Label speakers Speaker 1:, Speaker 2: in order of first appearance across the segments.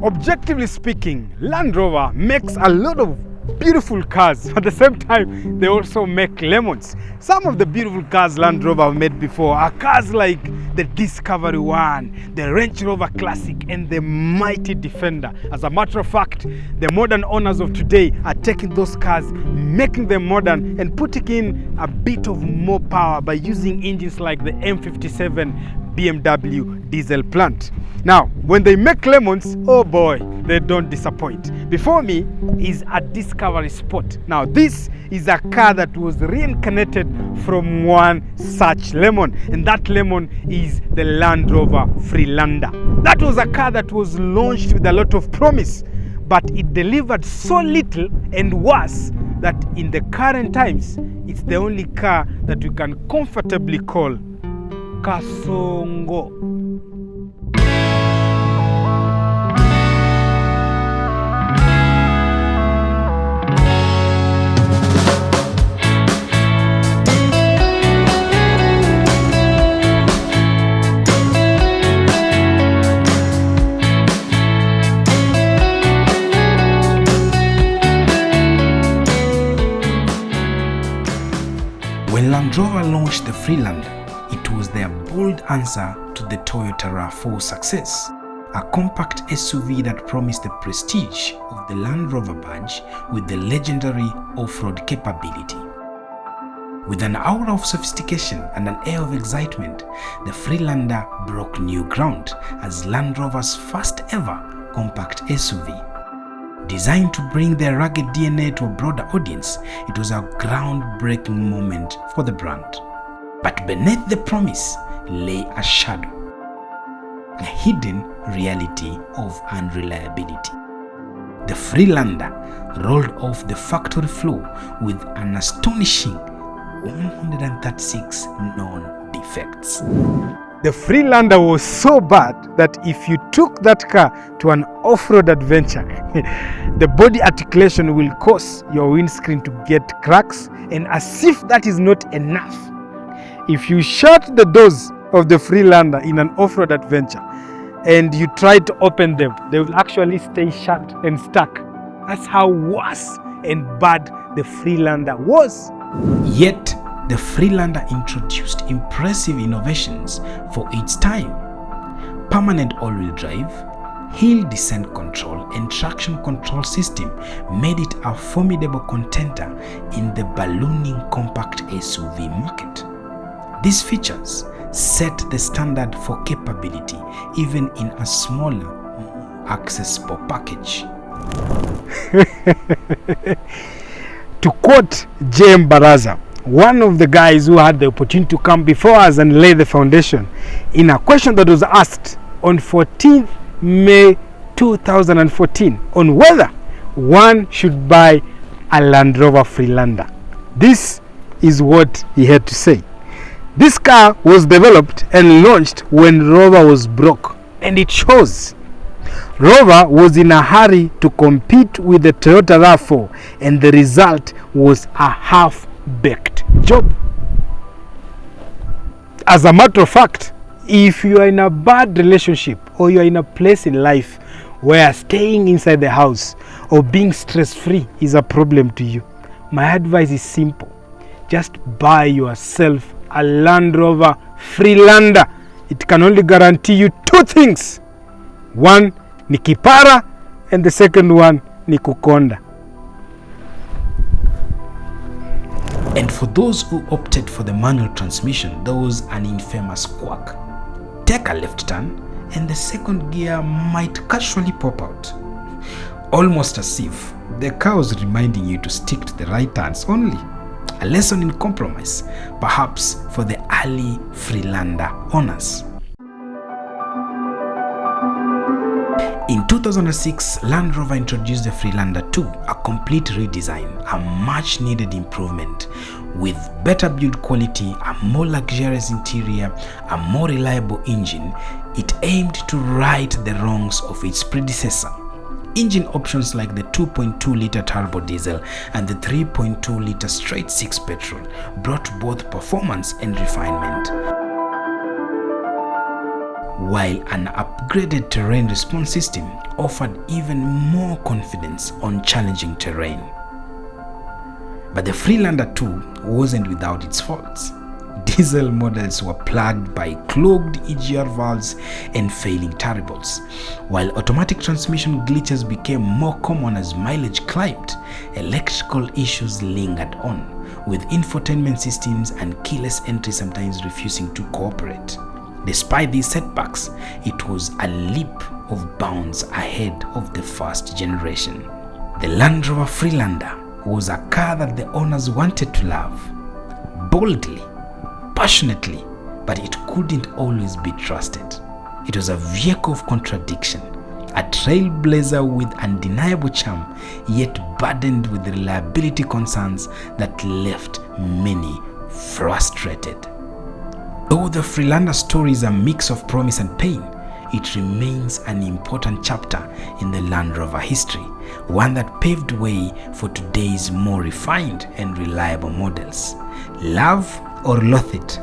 Speaker 1: Objectively speaking, Land Rover makes a lot of beautiful cars. At the same time, they also make lemons. Some of the beautiful cars Land Rover have made before are cars like the Discovery One, the Range Rover Classic, and the mighty Defender. As a matter of fact, the modern owners of today are taking those cars, making them modern, and putting in a bit of more power by using engines like the M57 BMW diesel plant. Now, when they make lemons, oh boy, they don't disappoint. Before me is a Discovery Sport. Now, this is a car that was reincarnated from one such lemon, and that lemon is the Land Rover Freelander. That was a car that was launched with a lot of promise, but it delivered so little and worse that in the current times, it's the only car that we can comfortably call Kasongo.
Speaker 2: When Land Rover launched the Freelander, it was their bold answer to the Toyota RAV4 success, a compact SUV that promised the prestige of the Land Rover badge with the legendary off-road capability. With an aura of sophistication and an air of excitement, the Freelander broke new ground as Land Rover's first ever compact SUV. Designed to bring their rugged DNA to a broader audience, it was a groundbreaking moment for the brand. But beneath the promise lay a shadow, a hidden reality of unreliability. The Freelander rolled off the factory floor with an astonishing 136 known defects.
Speaker 1: The Freelander was so bad that if you took that car to an off-road adventure, the body articulation will cause your windscreen to get cracks, and as if that is not enough, if you shut the doors of the Freelander in an off-road adventure and you try to open them, they will actually stay shut and stuck. That's how worse and bad the Freelander was.
Speaker 2: Yet, the Freelander introduced impressive innovations for its time. Permanent all-wheel drive, hill descent control, and traction control system made it a formidable contender in the ballooning compact SUV market. These features set the standard for capability even in a smaller, more accessible package.
Speaker 1: To quote J.M. Baraza, one of the guys who had the opportunity to come before us and lay the foundation, in a question that was asked on 14th May 2014 on whether one should buy a Land Rover Freelander. This is what he had to say. This car was developed and launched when Rover was broke, and it shows. Rover was in a hurry to compete with the Toyota RAV4, and the result was a half-baked job. As a matter of fact, if you are in a bad relationship or you are in a place in life where staying inside the house or being stress-free is a problem to you, my advice is simple. Just buy yourself a Land Rover Freelander. It can only guarantee you two things. One ni kipara, and the second one ni kukonda.
Speaker 2: And for those who opted for the manual transmission, there was an infamous quirk. Take a left turn and the second gear might casually pop out. Almost as if the car was reminding you to stick to the right turns only. A lesson in compromise, perhaps for the early Freelander owners. In 2006, Land Rover introduced the Freelander 2, a complete redesign, a much needed improvement with better build quality, a more luxurious interior, a more reliable engine. It aimed to right the wrongs of its predecessor. Engine options like the 2.2-liter turbo diesel and the 3.2-liter straight-six petrol brought both performance and refinement. while an upgraded terrain response system offered even more confidence on challenging terrain. But the Freelander 2 wasn't without its faults. Diesel models were plagued by clogged EGR valves and failing turbols, while automatic transmission glitches became more common as mileage climbed. Electrical issues lingered on, with infotainment systems and keyless entry sometimes refusing to cooperate. Despite these setbacks, it was a leap of bounds ahead of the first generation. The Land Rover Freelander was a car that the owners wanted to love boldly, passionately, but it couldn't always be trusted. It was a vehicle of contradiction, a trailblazer with undeniable charm, yet burdened with reliability concerns that left many frustrated. Though the Freelander story is a mix of promise and pain, it remains an important chapter in the Land Rover history, one that paved way for today's more refined and reliable models. Love or loathe it,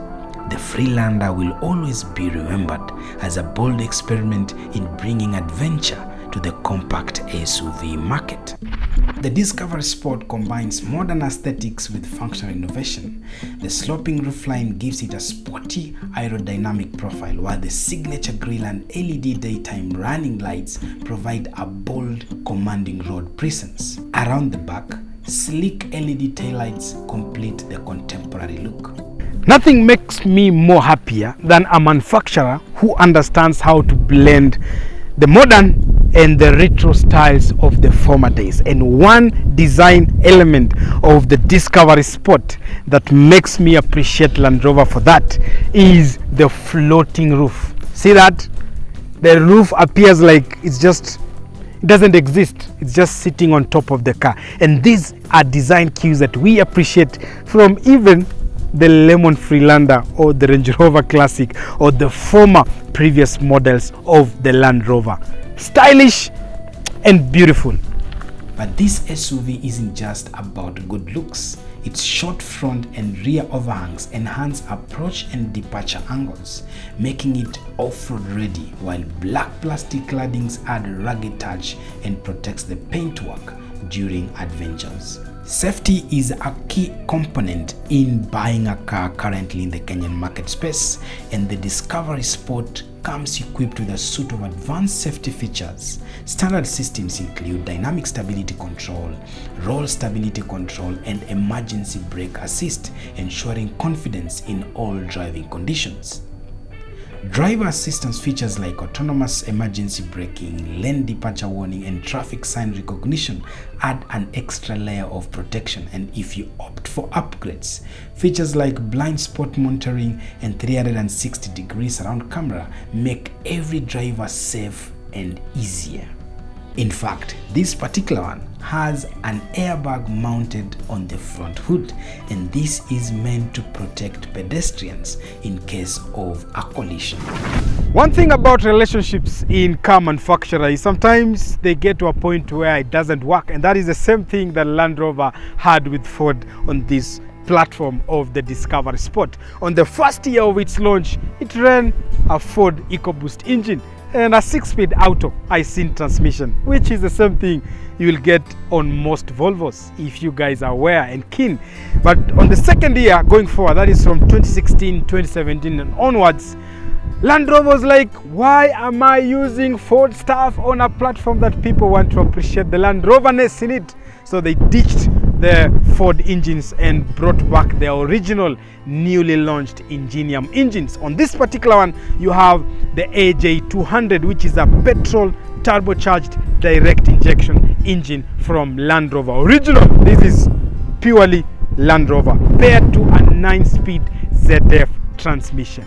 Speaker 2: the Freelander will always be remembered as a bold experiment in bringing adventure to the compact SUV market. The Discovery Sport combines modern aesthetics with functional innovation. The sloping roofline gives it a sporty aerodynamic profile, while the signature grille and LED daytime running lights provide a bold, commanding road presence. Around the back, sleek LED taillights complete the contemporary look.
Speaker 1: Nothing makes me more happier than a manufacturer who understands how to blend the modern and the retro styles of the former days. And one design element of the Discovery Sport that makes me appreciate Land Rover for that is the floating roof. See that? The roof appears like it doesn't exist. It's just sitting on top of the car. And these are design cues that we appreciate from even the Lemon Freelander or the Range Rover Classic or the former previous models of the Land Rover. Stylish and beautiful.
Speaker 2: But this SUV isn't just about good looks. Its short front and rear overhangs enhance approach and departure angles, making it off-road ready, while black plastic claddings add a rugged touch and protects the paintwork during adventures. Safety is a key component in buying a car currently in the Kenyan market space, and the Discovery Sport comes equipped with a suite of advanced safety features. Standard systems include dynamic stability control, roll stability control, and emergency brake assist, ensuring confidence in all driving conditions. Driver assistance features like autonomous emergency braking, lane departure warning, and traffic sign recognition add an extra layer of protection. And if you opt for upgrades, features like blind spot monitoring and 360-degree surround camera make every driver safe and easier. In fact, this particular one has an airbag mounted on the front hood, and this is meant to protect pedestrians in case of a collision.
Speaker 1: One thing about relationships in car manufacturer is sometimes they get to a point where it doesn't work, and that is the same thing that Land Rover had with Ford on this platform of the Discovery Sport. On the first year of its launch, it ran a Ford EcoBoost engine and a 6-speed auto IC transmission, which is the same thing you will get on most Volvos if you guys are aware and keen. But on the second year going forward, that is from 2016, 2017 and onwards, Land Rover was like, why am I using Ford stuff on a platform that people want to appreciate the Land Rover-ness in it? So they ditched the Ford engines and brought back their original newly launched Ingenium engines. On this particular one, you have the AJ200, which is a petrol turbocharged direct injection engine from Land Rover. Original, this is purely Land Rover, paired to a 9-speed ZF transmission.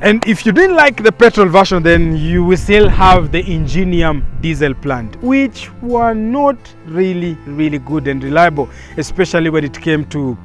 Speaker 1: And if you didn't like the petrol version, then you will still have the Ingenium diesel plant, which were not really good and reliable, especially when it came to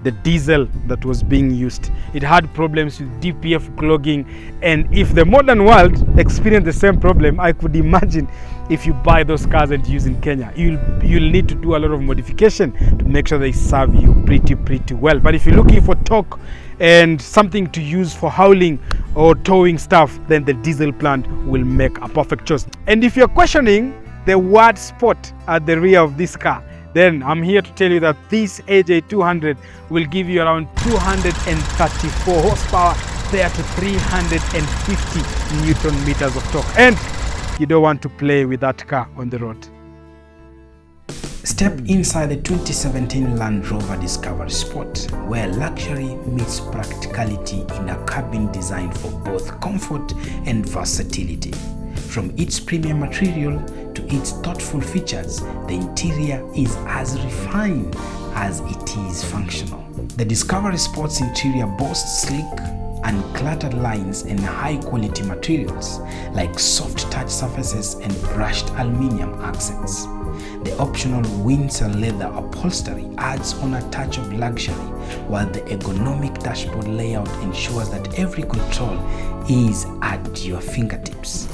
Speaker 1: the diesel that was being used. It had problems with DPF clogging, and if the modern world experienced the same problem, I could imagine if you buy those cars and use in Kenya, you'll need to do a lot of modification to make sure they serve you pretty well. But if you're looking for torque and something to use for hauling or towing stuff, then the diesel plant will make a perfect choice. And if you're questioning the word sport at the rear of this car, then I'm here to tell you that this AJ200 will give you around 234 horsepower there to 350 Newton meters of torque. And you don't want to play with that car on the road.
Speaker 2: Step inside the 2017 Land Rover Discovery Sport, where luxury meets practicality in a cabin designed for both comfort and versatility. From its premium material to its thoughtful features, the interior is as refined as it is functional. The Discovery Sport's interior boasts sleek, uncluttered lines and high-quality materials like soft touch surfaces and brushed aluminium accents. The optional Windsor leather upholstery adds on a touch of luxury, while the ergonomic dashboard layout ensures that every control is at your fingertips.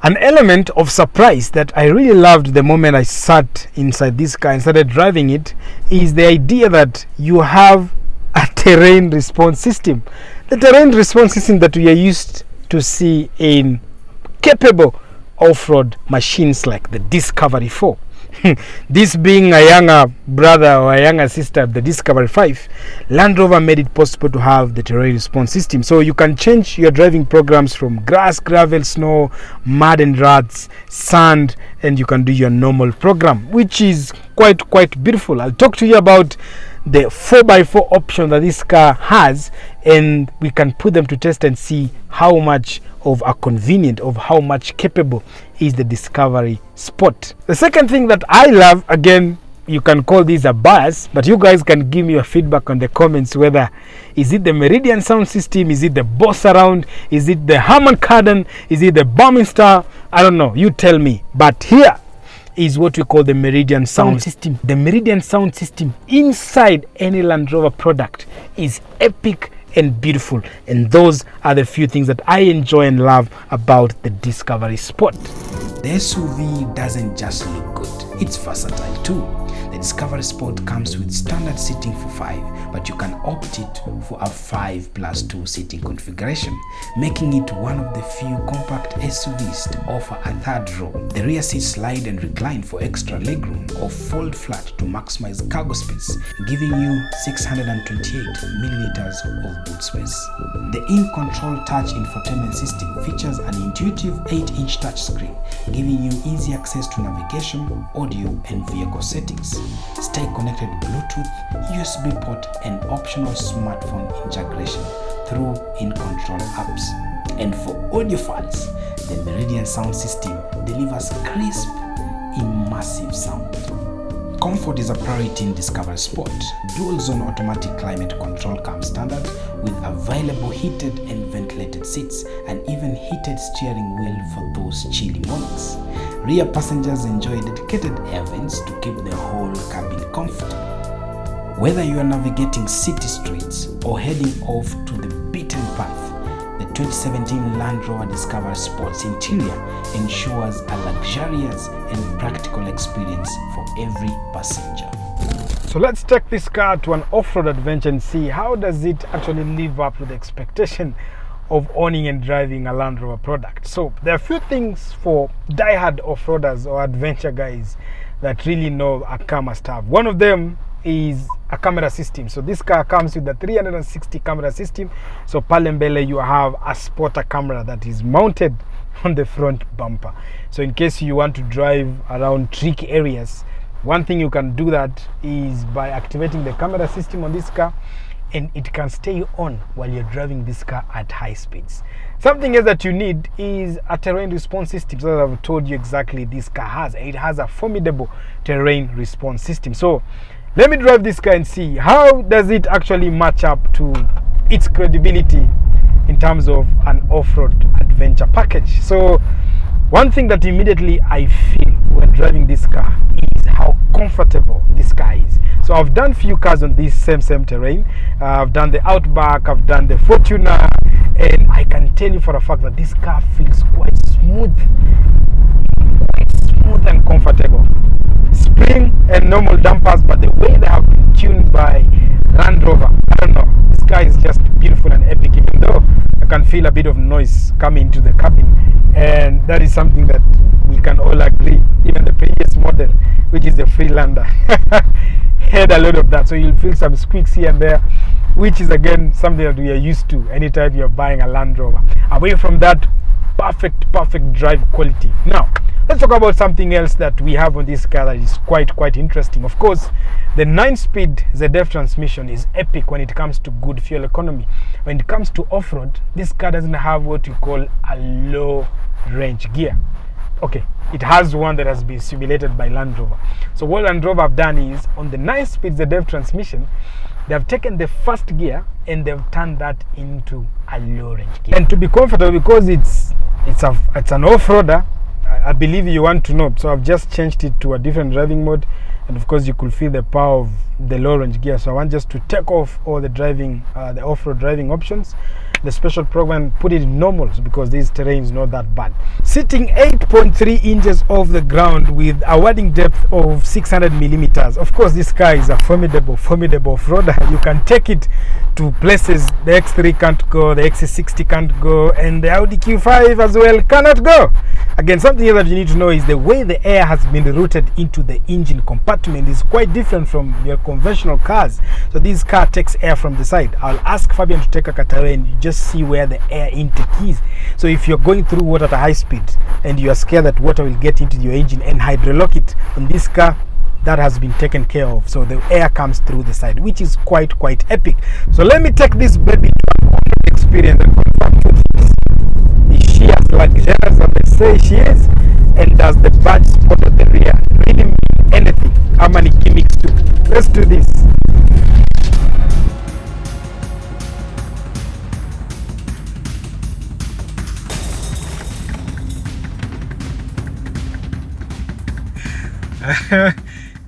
Speaker 1: An element of surprise that I really loved the moment I sat inside this car and started driving it is the idea that you have a terrain response system. The terrain response system that we are used to see in capable off-road machines like the Discovery 4. This being a younger brother or a younger sister of the Discovery 5, Land Rover made it possible to have the terrain response system. So you can change your driving programs from grass, gravel, snow, mud and ruts, sand, and you can do your normal program, which is quite beautiful. I'll talk to you about the 4x4 option that this car has, and we can put them to test and see how much of a convenient, of how much capable is the Discovery Sport. The second thing that I love, again, you can call this a bias, but you guys can give me your feedback on the comments, whether is it the Meridian sound system, is it the Boss Around, is it the Harman Kardon, is it the Burmester, I don't know, you tell me. But here is what we call the Meridian sound system. The Meridian sound system inside any Land Rover product is epic and beautiful, and those are the few things that I enjoy and love about the Discovery Sport.
Speaker 2: The SUV doesn't just look good, it's versatile too. The Discovery Sport comes with standard seating for 5, but you can opt it for a 5+2 seating configuration, making it one of the few compact SUVs to offer a third row. The rear seats slide and recline for extra legroom or fold flat to maximize cargo space, giving you 628 milliliters of boot space. The in-control touch infotainment system features an intuitive 8-inch touchscreen, giving you easy access to navigation, audio, and vehicle settings. Stay connected Bluetooth, USB port, and optional smartphone integration through in-control apps. And for audiophiles, the Meridian sound system delivers crisp, immersive sound. Comfort is a priority in Discovery Sport. Dual zone automatic climate control comes standard with available heated and ventilated seats and even heated steering wheel for those chilly mornings. Rear passengers enjoy dedicated air vents to keep the whole cabin comfortable. Whether you are navigating city streets or heading off to the beaten path, the 2017 Land Rover Discovery Sport's interior ensures a luxurious and practical experience for every passenger.
Speaker 1: So let's take this car to an off-road adventure and see how does it actually live up to the expectation of owning and driving a Land Rover product. So there are a few things for die-hard off-roaders or adventure guys that really know a car must have. One of them is a camera system. So this car comes with a 360 camera system. So Palembele, you have a spotter camera that is mounted on the front bumper. So in case you want to drive around tricky areas, one thing you can do that is by activating the camera system on this car, and it can stay on while you're driving this car at high speeds. Something else that you need is a terrain response system. So I've told you exactly this car has. It has a formidable terrain response system. So let me drive this car and see how does it actually match up to its credibility in terms of an off-road adventure package. So one thing that immediately I feel when driving this car is how comfortable this car is. So I've done few cars on this same terrain. I've done the Outback, I've done the Fortuner, and I can tell you for a fact that this car feels quite smooth and comfortable. Spring and normal dampers, but the way they have been tuned by Land Rover, I don't know, this car is just beautiful. can feel a bit of noise coming into the cabin, and that is something that we can all agree. Even the previous model, which is the Freelander, had a lot of that, so you'll feel some squeaks here and there, which is again something that we are used to anytime you're buying a Land Rover. Away from that, perfect drive quality. Now let's talk about something else that we have on this car that is quite interesting. Of course, the 9-speed ZF transmission is epic when it comes to good fuel economy. When it comes to off-road, this car doesn't have what we call a low range gear. Okay, it has one that has been simulated by Land Rover. So what Land Rover have done is, on the 9-speed ZF transmission, they have taken the first gear and they've turned that into a low range gear. And to be comfortable, because it's an off-roader, I believe you want to know, so I've just changed it to a different driving mode, and of course you could feel the power of the low range gear. So I want just to take off all the driving, the off-road driving options, the special program, put it in normals because this terrain is not that bad. Sitting 8.3 inches off the ground with a warding depth of 600 millimeters. Of course, this car is a formidable off-roader. You can take it to places the X3 can't go, the XC60 can't go, and the Audi Q5 as well cannot go. Again, something that you need to know is the way the air has been routed into the engine compartment is quite different from your conventional cars. So this car takes air from the side. I'll ask Fabian to take a cutaway and you just see where the air intake is. So if you're going through water at a high speed and you are scared that water will get into your engine and hydrolock it, on this car, that has been taken care of. So the air comes through the side, which is quite epic. So let me take this baby to an experience and confirm two things. Is she as luxurious as they say she is? And does the badge spot at the rear really mean anything? How many gimmicks do? Let's do this.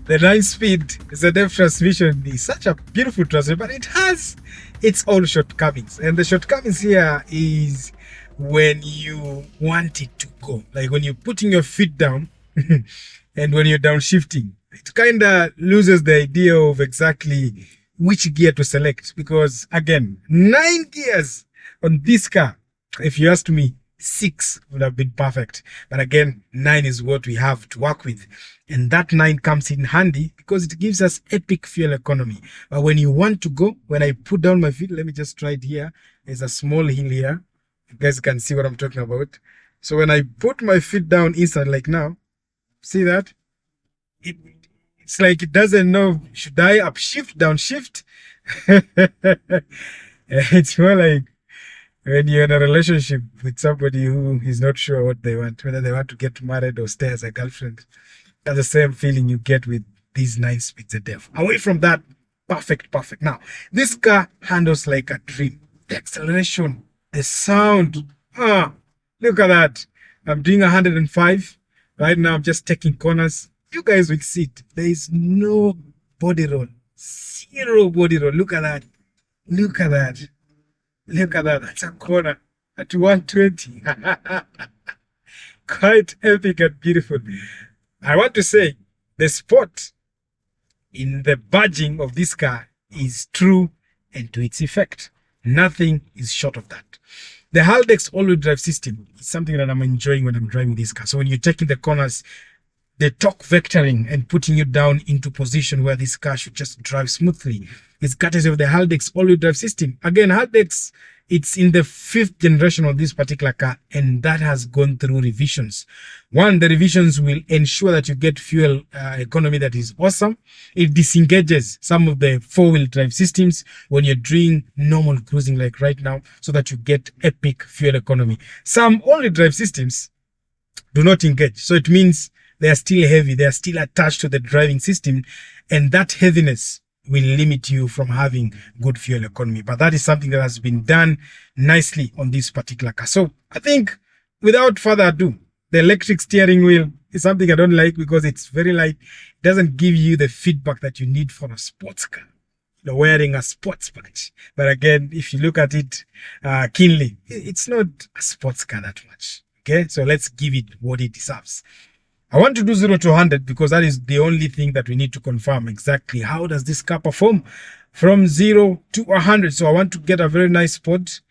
Speaker 1: The 9-speed ZF transmission is such a beautiful transmission, but it has its own shortcomings. And the shortcomings here is when you want it to go, like when you're putting your feet down and when you're downshifting, it kind of loses the idea of exactly which gear to select. Because again, 9 gears on this car, if you asked me, 6 would have been perfect. But again, 9 is what we have to work with. And that 9 comes in handy because it gives us epic fuel economy. But when you want to go, when I put down my feet, let me just try it here. There's a small hill here. You guys can see what I'm talking about. So when I put my feet down inside, like now, see that? It's like it doesn't know, should I upshift, downshift? It's more like when you're in a relationship with somebody who is not sure what they want, whether they want to get married or stay as a girlfriend. That's the same feeling you get with these 9-speed ZF. Away from that, perfect. Now, this car handles like a dream. The acceleration, the sound. Look at that. I'm doing 105. Right now, I'm just taking corners. You guys will see it. There is no body roll. 0 body roll. Look at that. Look at that. Look at that. That's a corner at 120. Quite epic and beautiful. I want to say the spot in the badging of this car is true and to its effect. Nothing is short of that. The Haldex all-wheel drive system is something that I'm enjoying when I'm driving this car. So when you're taking the corners, the torque vectoring and putting you down into position where this car should just drive smoothly is courtesy of the Haldex all-wheel drive system. Again, Haldex, it's in the 5th generation of this particular car, and that has gone through revisions. One, the revisions will ensure that you get fuel economy that is awesome. It disengages some of the 4-wheel drive systems when you're doing normal cruising like right now, so that you get epic fuel economy. Some all-wheel drive systems do not engage, so it means they are still heavy, they are still attached to the driving system, and that heaviness will limit you from having good fuel economy. But that is something that has been done nicely on this particular car. So I think without further ado, the electric steering wheel is something I don't like because it's very light. It doesn't give you the feedback that you need for a sports car, you know, wearing a sports badge. But again, if you look at it keenly, it's not a sports car that much. Okay, so let's give it what it deserves. I want to do 0 to 100 because that is the only thing that we need to confirm exactly how does this car perform from 0 to 100. So I want to get a very nice spot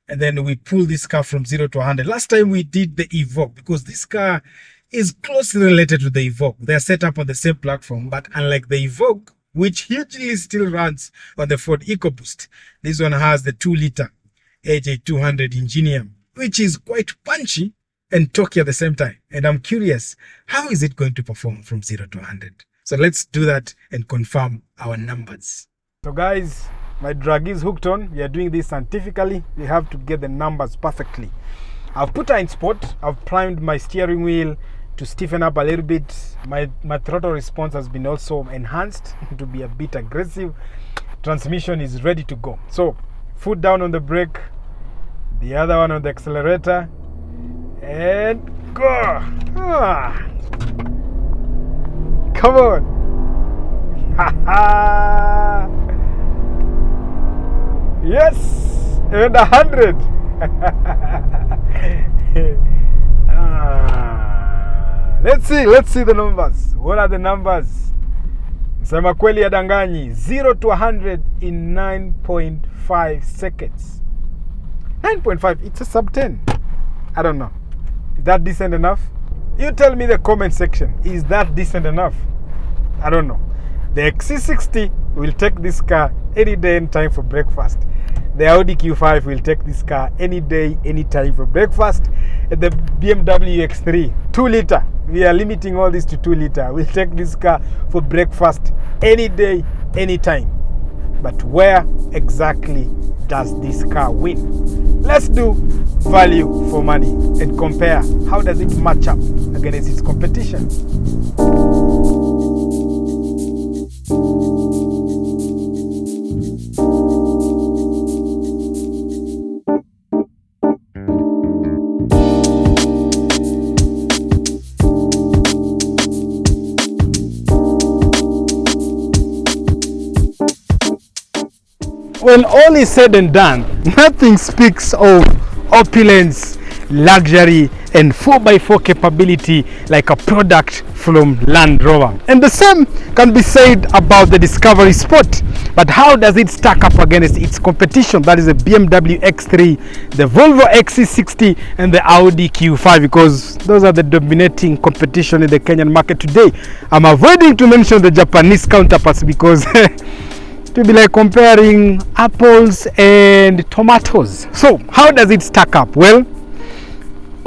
Speaker 2: and then we pull this car from 0 to 100. Last time we did the Evoque, because this car is closely related to the Evoque. They are set up on the same platform, but unlike the Evoque, which hugely still runs on the Ford EcoBoost, this one has the 2-liter AJ200 Ingenium, which is quite punchy and torquey at the same time. And I'm curious, how is it going to perform from 0 to 100? So let's do that and confirm our numbers.
Speaker 1: So guys, my drag is hooked on. We are doing this scientifically. We have to get the numbers perfectly. I've put her in sport. I've primed my steering wheel to stiffen up a little bit. My throttle response has been also enhanced to be a bit aggressive. Transmission is ready to go. So foot down on the brake, the other one on the accelerator, and go. Come on. Yes, and 100. Let's see the numbers. What are the numbers? Sema kweli ya danganyi. 0 to 100 in 9.5 seconds. 9.5, it's a sub 10. I don't know. Is that decent enough? You tell me in the comment section. Is that decent enough? I don't know. The XC60 will take this car any day, any time for breakfast. The Audi Q5 will take this car any day, any time for breakfast. And the BMW X3, 2-liter. We are limiting all this to 2-liter. We'll take this car for breakfast any day, any time. But where exactly does this car win? Let's do value for money and compare. How does it match up against its competition? When all is said and done, nothing speaks of opulence, luxury, and 4x4 capability like a product from Land Rover. And the same can be said about the Discovery Sport. But how does it stack up against its competition? That is the BMW X3, the Volvo XC60, and the Audi Q5, because those are the dominating competition in the Kenyan market today. I'm avoiding to mention the Japanese counterparts because to be like comparing apples and tomatoes. So how does it stack up? Well,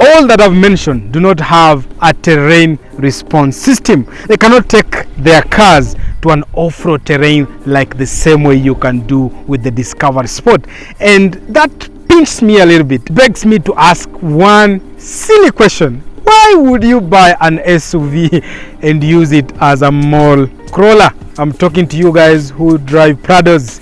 Speaker 1: all that I've mentioned do not have a terrain response system. They cannot take their cars to an off-road terrain like the same way you can do with the Discovery Sport. And that pinches me a little bit, begs me to ask one silly question. Why would you buy an SUV and use it as a mall crawler? I'm talking to you guys who drive Prados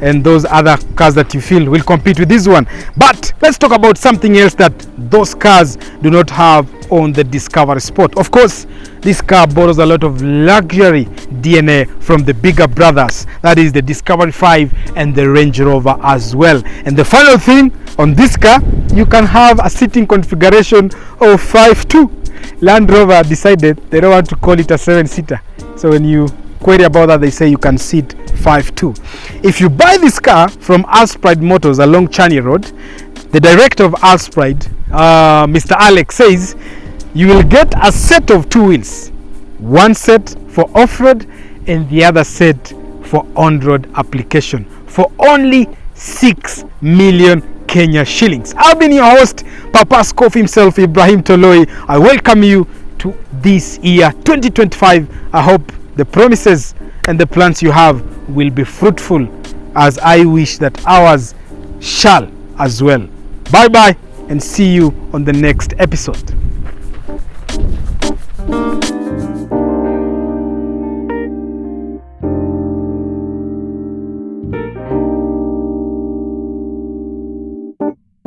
Speaker 1: and those other cars that you feel will compete with this one. But let's talk about something else that those cars do not have on the Discovery Sport. Of course, this car borrows a lot of luxury DNA from the bigger brothers, that is the Discovery 5 and the Range Rover as well. And the final thing, on this car you can have a seating configuration of 5'2". Land Rover decided they don't want to call it a 7-seater, so when you query about that, they say you can seat 5'2". If you buy this car from Alspride Motors along Chani Road, the director of Alspride, Mr. Alex, says you will get a set of 2 wheels, one set for off-road and the other set for on-road application, for only 6 million Kenya shillings. I've been your host, Papa Scoff himself, Ibrahim Toloi. I welcome you to this year 2025. I hope the promises and the plans you have will be fruitful, as I wish that ours shall as well. Bye bye, and see you on the next episode.